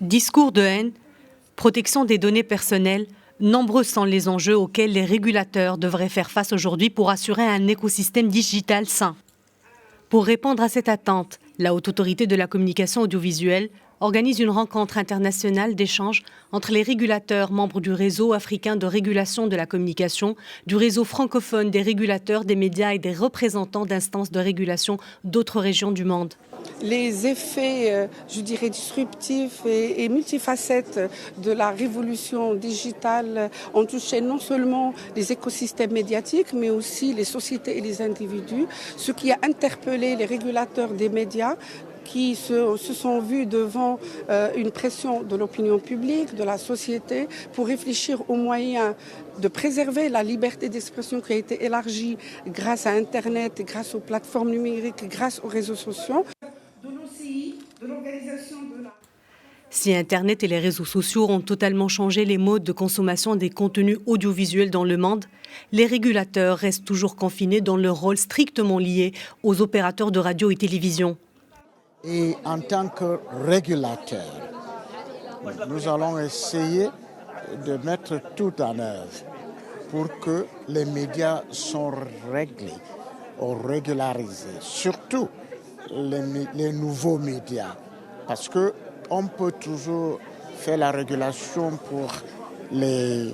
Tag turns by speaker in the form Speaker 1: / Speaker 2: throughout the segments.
Speaker 1: Discours de haine, protection des données personnelles, nombreux sont les enjeux auxquels les régulateurs devraient faire face aujourd'hui pour assurer un écosystème digital sain. Pour répondre à cette attente, la Haute Autorité de la communication audiovisuelle organise une rencontre internationale d'échange entre les régulateurs membres du réseau africain de régulation de la communication, du réseau francophone des régulateurs des médias et des représentants d'instances de régulation d'autres régions du monde.
Speaker 2: Les effets, disruptifs et multifacettes de la révolution digitale ont touché non seulement les écosystèmes médiatiques, mais aussi les sociétés et les individus, ce qui a interpellé les régulateurs des médias qui se sont vus devant une pression de l'opinion publique, de la société, pour réfléchir aux moyens de préserver la liberté d'expression qui a été élargie grâce à Internet, grâce aux plateformes numériques, grâce aux réseaux sociaux.
Speaker 1: Si Internet et les réseaux sociaux ont totalement changé les modes de consommation des contenus audiovisuels dans le monde, les régulateurs restent toujours confinés dans leur rôle strictement lié aux opérateurs de radio et télévision.
Speaker 3: Et en tant que régulateurs, nous allons essayer de mettre tout en œuvre pour que les médias soient réglés ou régularisés, surtout les nouveaux médias, parce qu'on peut toujours faire la régulation pour les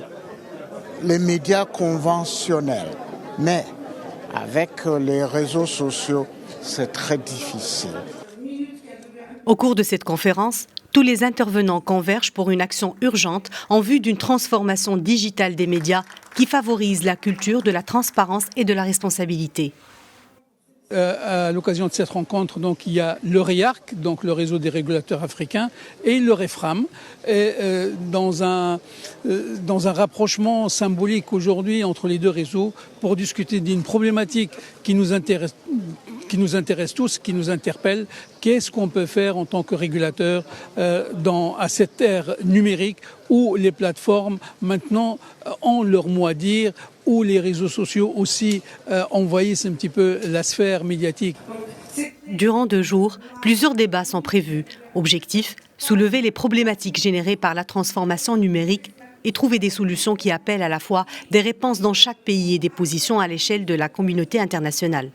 Speaker 3: médias conventionnels, mais avec les réseaux sociaux, c'est très difficile.
Speaker 1: Au cours de cette conférence, tous les intervenants convergent pour une action urgente en vue d'une transformation digitale des médias qui favorise la culture de la transparence et de la responsabilité.
Speaker 4: À l'occasion de cette rencontre, donc, il y a le RIARC, donc le réseau des régulateurs africains, et le REFRAM, dans un rapprochement symbolique aujourd'hui entre les deux réseaux pour discuter d'une problématique qui nous intéresse tous, qui nous interpelle. Qu'est-ce qu'on peut faire en tant que régulateur à cette ère numérique où les plateformes maintenant ont leur mot à dire, où les réseaux sociaux aussi envahissent un petit peu la sphère médiatique.
Speaker 1: Durant 2 jours, plusieurs débats sont prévus. Objectif, soulever les problématiques générées par la transformation numérique et trouver des solutions qui appellent à la fois des réponses dans chaque pays et des positions à l'échelle de la communauté internationale.